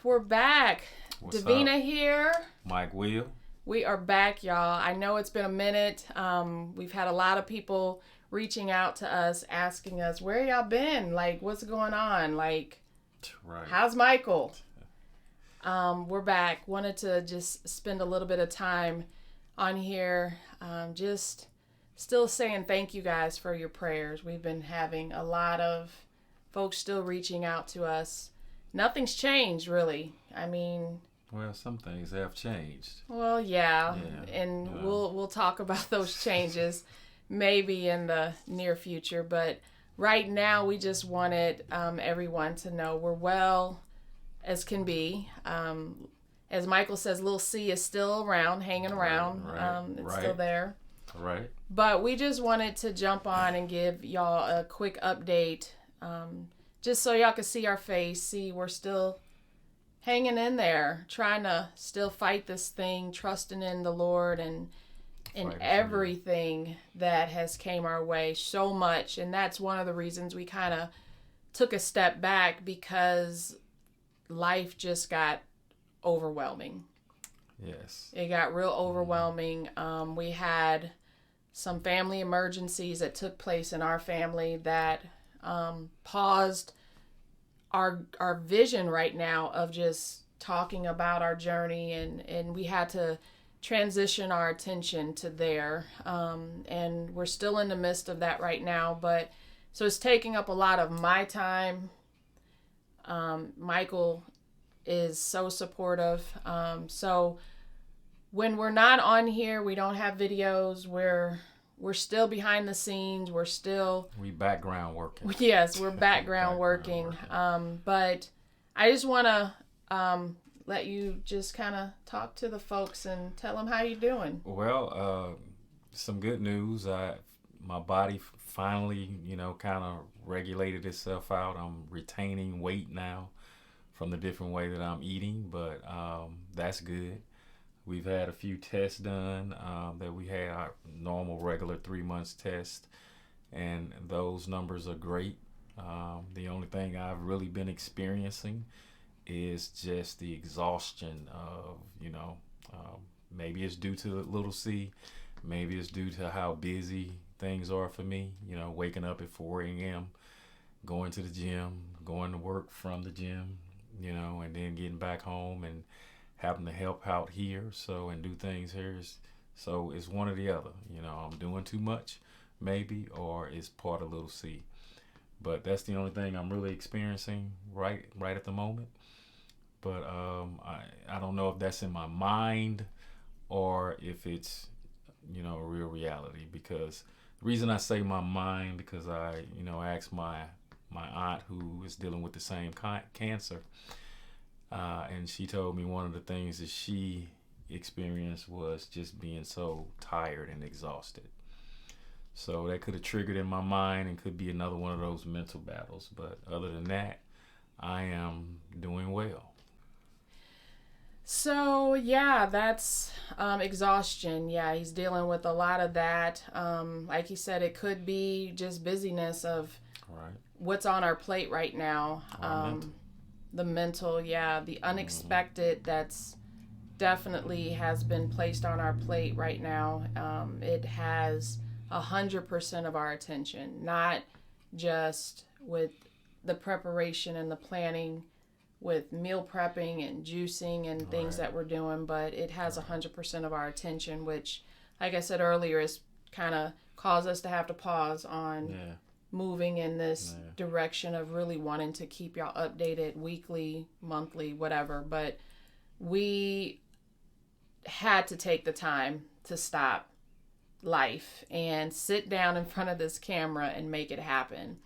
we're back. What's Davina up? here. Mike Will. We are back, y'all. I know it's been a minute. We've had a lot of people reaching out to us, asking us, where y'all been? Like, what's going on? Like, Right. how's Michael? We're back. Wanted to just spend a little bit of time on here. Just still saying thank you guys for your prayers. We've been having a lot of folks still reaching out to us. Nothing's changed, really. I mean, Well, some things have changed. well, yeah, Yeah, and yeah. we'll talk about those changes maybe in the near future. But right now, we just wanted everyone to know we're well as can be. As Michael says, little C is still around, hanging around. It's still there. Right. But we just wanted to jump on and give y'all a quick update, just so y'all can see our face, see we're still hanging in there, trying to still fight this thing, trusting in the Lord and in everything that has came our way so much. And that's one of the reasons we kind of took a step back, because life just got overwhelming. Yes. It got real overwhelming. We had some family emergencies that took place in our family that paused our vision right now of just talking about our journey, and we had to transition our attention to there. And we're still in the midst of that right now, but so it's taking up a lot of my time. Michael is so supportive. So when we're not on here, we don't have videos. We're still behind the scenes. We background working. Yes, we're background working. But I just want to let you just kind of talk to the folks and tell them how you're doing. Well, some good news. My body finally, kind of regulated itself out. I'm retaining weight now from the different way that I'm eating, but that's good. We've had a few tests done that we had our normal regular 3 months test, and those numbers are great. The only thing I've really been experiencing is just the exhaustion of, maybe it's due to little C, maybe it's due to how busy things are for me, waking up at 4 a.m., going to the gym, going to work from the gym, and then getting back home and having to help out here, and do things here. So it's one or the other. I'm doing too much, maybe, or it's part of little C. But that's the only thing I'm really experiencing right at the moment. But I don't know if that's in my mind or if it's a real reality. Because the reason I say my mind, because I asked my aunt, who is dealing with the same cancer. And she told me one of the things that she experienced was just being so tired and exhausted. So that could have triggered in my mind and could be another one of those mental battles. But other than that, I am doing well. So, yeah, that's exhaustion. Yeah, he's dealing with a lot of that. Like he said, it could be just busyness of what's on our plate right now. The mental, the unexpected, that's definitely has been placed on our plate right now. It has 100% of our attention, not just with the preparation and the planning with meal prepping and juicing and things that we're doing, but it has 100% of our attention, which, like I said earlier, is kind of caused us to have to pause on moving in this direction of really wanting to keep y'all updated weekly, monthly, whatever. But we had to take the time to stop life and sit down in front of this camera and make it happen.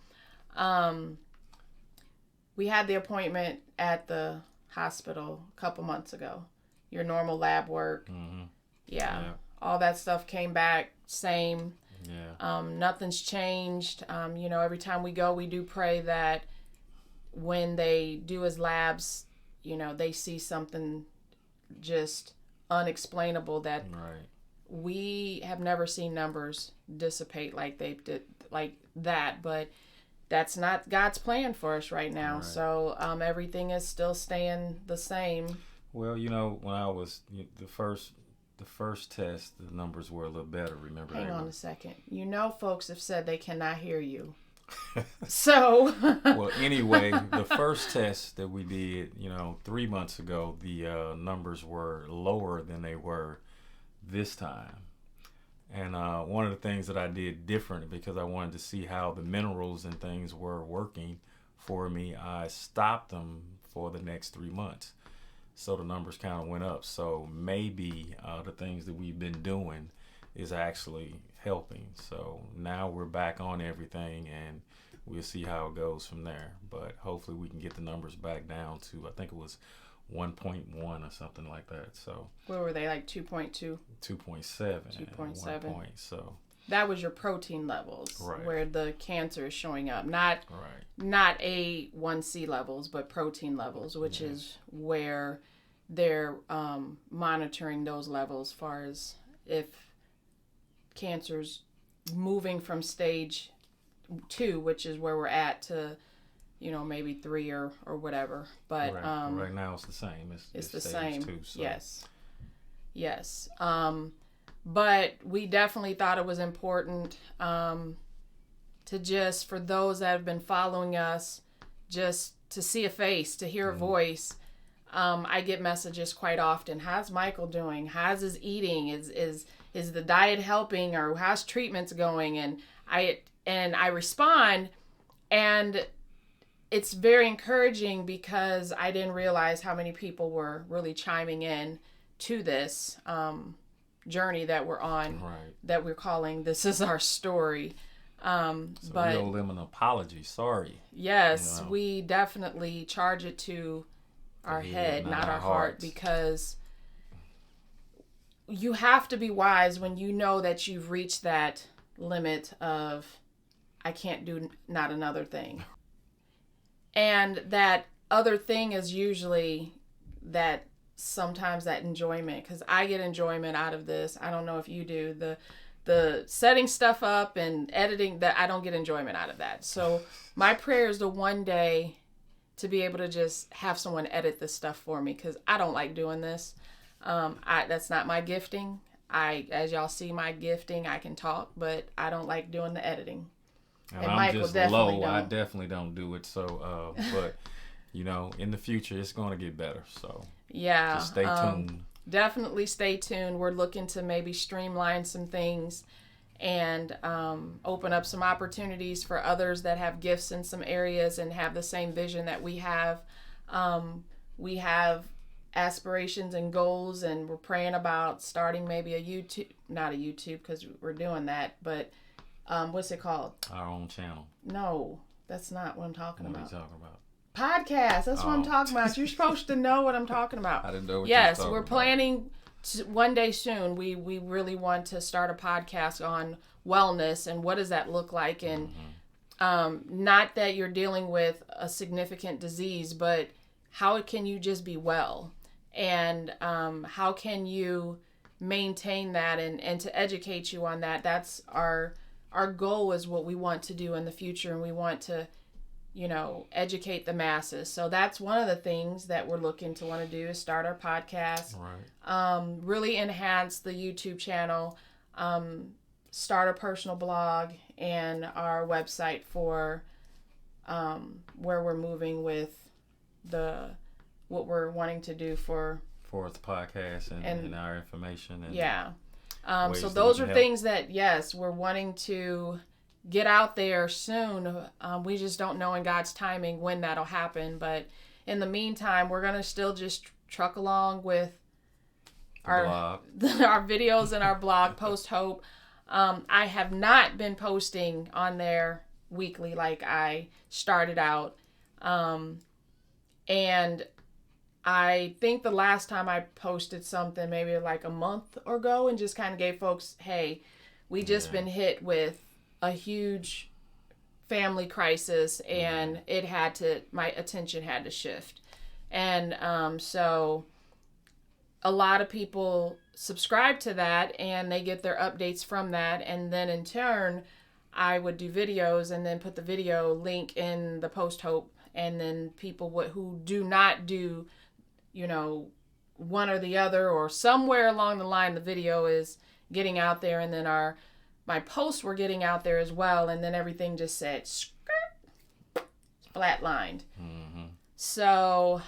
We had the appointment at the hospital a couple months ago. Your normal lab work. Yeah. All that stuff came back same. Nothing's changed. Every time we go, we do pray that when they do his labs, they see something just unexplainable that we have never seen numbers dissipate like they did like that. But that's not God's plan for us right now. Right. So everything is still staying the same. Well, when I was the first test, the numbers were a little better. Remember? Hang on a second. Folks have said they cannot hear you. So. Well, anyway, the first test that we did, 3 months ago, the numbers were lower than they were this time. And one of the things that I did different, because I wanted to see how the minerals and things were working for me, I stopped them for the next 3 months. So the numbers kind of went up. So maybe the things that we've been doing is actually helping. So now we're back on everything, and we'll see how it goes from there. But hopefully we can get the numbers back down to, I think it was 1.1 or something like that. So what were they, like 2.2? 2.7. 2.7. So that was your protein levels, right, where the cancer is showing up. Not A1C levels, but protein levels, which is where they're monitoring those levels as far as if cancer's moving from stage 2, which is where we're at, to maybe 3 or whatever. But right now it's the same. It's the stage same. 2, so. Yes. But we definitely thought it was important to just, for those that have been following us, just to see a face, to hear a voice. I get messages quite often. How's Michael doing? How's his eating? Is the diet helping, or how's treatments going? And I respond, and it's very encouraging, because I didn't realize how many people were really chiming in to this journey that we're on, right, that we're calling "This Is Our Story." So but we owe them an apology. Sorry. Yes, we definitely charge it to our head, not our heart, because you have to be wise when you know that you've reached that limit of, I can't do not another thing. And that other thing is usually that sometimes that enjoyment, because I get enjoyment out of this. I don't know if you do. The setting stuff up and editing, that I don't get enjoyment out of that. So my prayer is to one day to be able to just have someone edit this stuff for me, because I don't like doing this. That's not my gifting. As y'all see my gifting, I can talk, but I don't like doing the editing. And I'm Michael just definitely low. don't. I definitely don't do it. So, but in the future, it's going to get better. So yeah, just stay tuned. Definitely stay tuned. We're looking to maybe streamline some things and open up some opportunities for others that have gifts in some areas and have the same vision that we have. We have aspirations and goals, and we're praying about starting maybe not a YouTube, because we're doing that, but what's it called? Our own channel. No, that's not what I'm talking about. What are you talking about? Podcast. That's what I'm talking about. You're supposed to know what I'm talking about. I didn't know what you were talking about. Yes, we're planning one day soon. We really want to start a podcast on wellness and what does that look like, and not that you're dealing with a significant disease, but how can you just be well, and how can you maintain that, and to educate you on that. That's our goal, is what we want to do in the future, and we want to educate the masses. So that's one of the things that we're looking to want to do, is start our podcast, right. Really enhance the YouTube channel, start a personal blog, and our website for where we're moving with what we're wanting to do for the podcast and our information. And so those are things that, yes, we're wanting to get out there soon. We just don't know in God's timing when that'll happen. But in the meantime, we're going to still just truck along with our videos and our blog, Post Hope. I have not been posting on there weekly like I started out. And I think the last time I posted something, maybe like a month ago, and just kind of gave folks, hey, we just been hit with a huge family crisis, and my attention had to shift. And so a lot of people subscribe to that, and they get their updates from that. And then in turn, I would do videos and then put the video link in the post hope, and then people who do not do, one or the other, or somewhere along the line the video is getting out there, and then my posts were getting out there as well, and then everything just said skirt, flatlined. Mm-hmm. So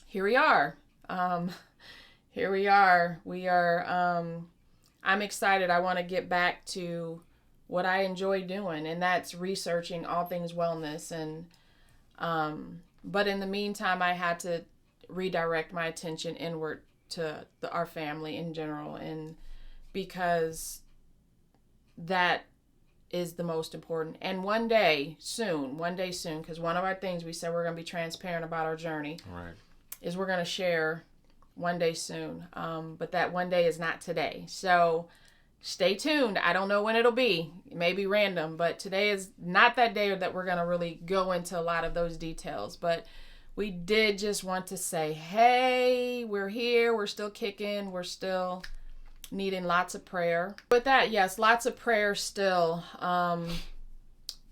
here we are. I'm excited. I want to get back to what I enjoy doing, and that's researching all things wellness. And but in the meantime, I had to redirect my attention inward to our family in general, and because that is the most important. And one day soon, because one of our things we said we're going to be transparent about our journey, right, is we're going to share one day soon. But that one day is not today. So stay tuned. I don't know when it'll be. It may be random, but today is not that day that we're going to really go into a lot of those details. But we did just want to say, hey, we're here. We're still kicking. We're still needing lots of prayer. With that, yes, lots of prayer still.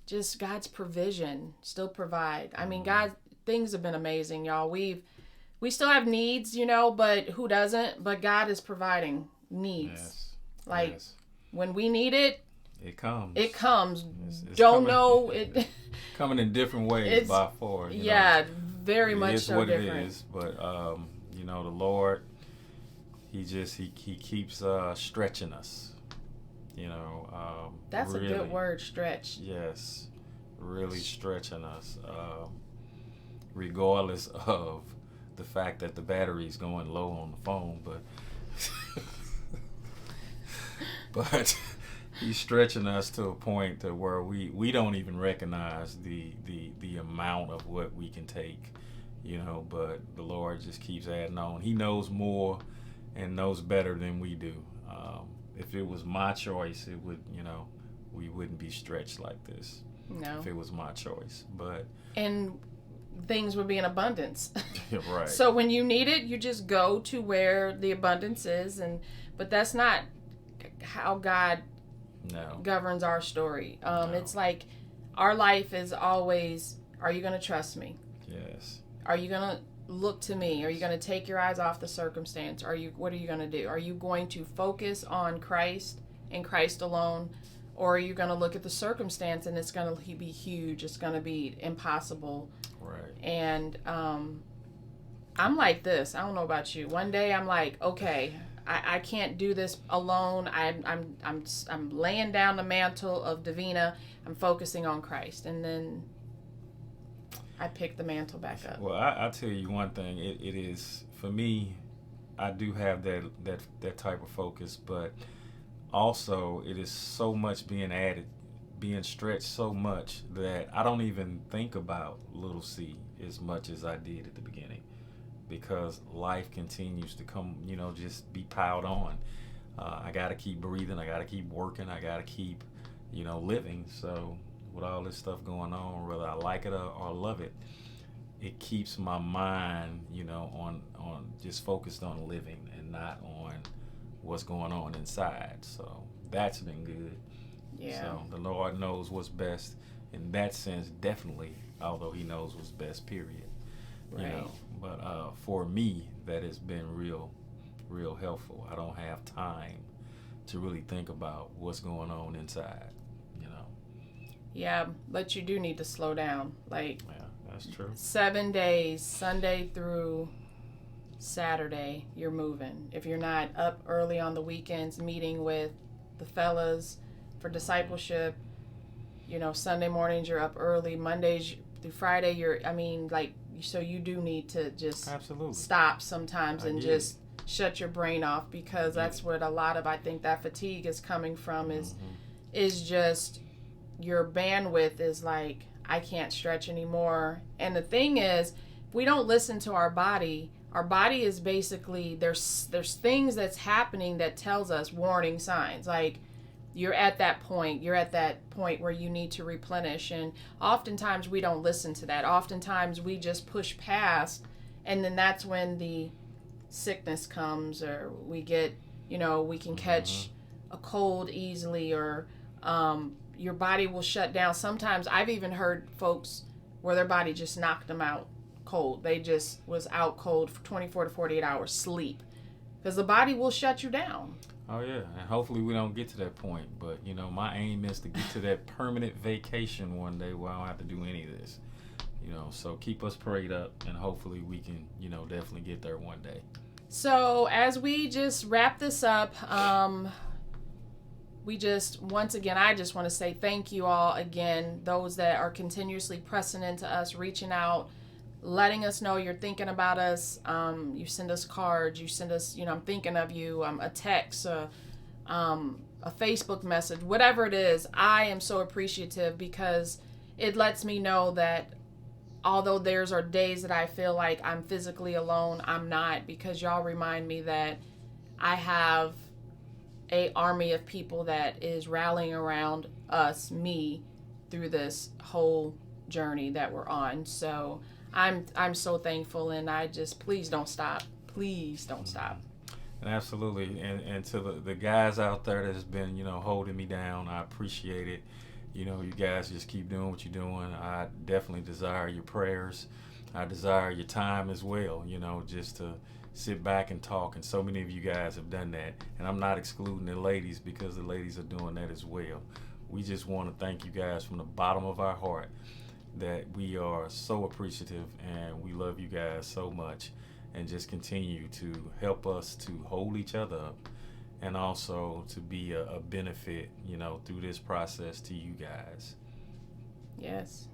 Just God's provision, still provide. I mean, God, things have been amazing, y'all. We still have needs, but who doesn't? But God is providing needs. Yes. When we need it, it comes. It's don't coming, know it. Coming in different ways by far. Very much so different. It is what it is, but the Lord, He keeps stretching us. That's really, a good word, stretch. Yes, really stretching us, regardless of the fact that the battery's going low on the phone, but He's stretching us to a point to where we don't even recognize the amount of what we can take, but the Lord just keeps adding on. He knows more and knows better than we do. If it was my choice, it would, we wouldn't be stretched like this. No. If it was my choice, and things would be in abundance. Right. So when you need it, you just go to where the abundance is, but that's not how God governs our story. No. It's like our life is always, are you going to trust me? Yes. Are you going to look to me? Are you going to take your eyes off the circumstance? What are you going to do? Are you going to focus on Christ and Christ alone? Or are you going to look at the circumstance and it's going to be huge? It's going to be impossible. Right. And I'm like this. I don't know about you. One day I'm like, okay, I can't do this alone. I'm laying down the mantle of Davina. I'm focusing on Christ. And then I pick the mantle back up. Well, I'll tell you one thing. It is, for me, I do have that type of focus, but also it is so much being added, being stretched so much that I don't even think about little C as much as I did at the beginning, because life continues to come, just be piled on. I got to keep breathing. I got to keep working. I got to keep, living. So with all this stuff going on, whether I like it or love it, it keeps my mind, on just focused on living and not on what's going on inside. So that's been good. Yeah. So the Lord knows what's best in that sense, definitely, although He knows what's best, period. Right. But for me, that has been real helpful. I don't have time to really think about what's going on inside, Yeah, but you do need to slow down. Yeah, that's true. 7 days, Sunday through Saturday, you're moving. If you're not up early on the weekends meeting with the fellas for discipleship, Sunday mornings you're up early, Mondays through Friday so you do need to just absolutely stop sometimes and just shut your brain off, because that's what a lot of, I think, that fatigue is coming from, is just your bandwidth is like, I can't stretch anymore. And the thing is, if we don't listen to our body is basically, there's things that's happening that tells us warning signs. Like, you're at that point where you need to replenish. And oftentimes we don't listen to that. Oftentimes we just push past, and then that's when the sickness comes, or we get, we can catch a cold easily, or Your body will shut down. Sometimes I've even heard folks where their body just knocked them out cold. They just was out cold for 24 to 48 hours sleep, because the body will shut you down. Oh yeah, and hopefully we don't get to that point. But my aim is to get to that permanent vacation one day where I don't have to do any of this. So keep us prayed up, and hopefully we can, definitely get there one day. So as we just wrap this up, once again, I just want to say thank you all again, those that are continuously pressing into us, reaching out, letting us know you're thinking about us. You send us cards, you send us, I'm thinking of you, a text, a Facebook message, whatever it is. I am so appreciative, because it lets me know that although there's are days that I feel like I'm physically alone, I'm not, because y'all remind me that I have a army of people that is rallying around us, me, through this whole journey that we're on. So I'm so thankful, and I just, please don't stop. Please don't stop. Absolutely. And to the guys out there that's been, holding me down, I appreciate it. You guys just keep doing what you're doing. I definitely desire your prayers. I desire your time as well, just to sit back and talk. And so many of you guys have done that. And I'm not excluding the ladies, because the ladies are doing that as well. We just want to thank you guys from the bottom of our heart, that we are so appreciative, and we love you guys so much, and just continue to help us to hold each other up, and also to be a benefit, through this process to you guys. Yes.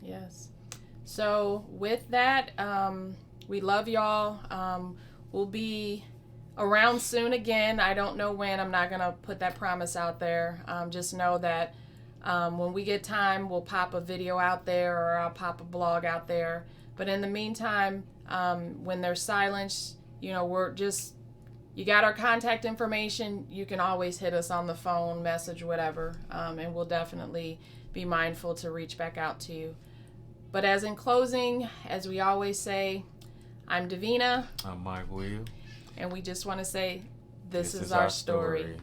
So with that, we love y'all. We'll be around soon again. I don't know when. I'm not going to put that promise out there. Just know that when we get time, we'll pop a video out there, or I'll pop a blog out there. But in the meantime, when there's silence, you got our contact information. You can always hit us on the phone, message, whatever, and we'll definitely be mindful to reach back out to you. But as in closing, as we always say, I'm Davina. I'm Mike Will. And we just want to say, this is our story.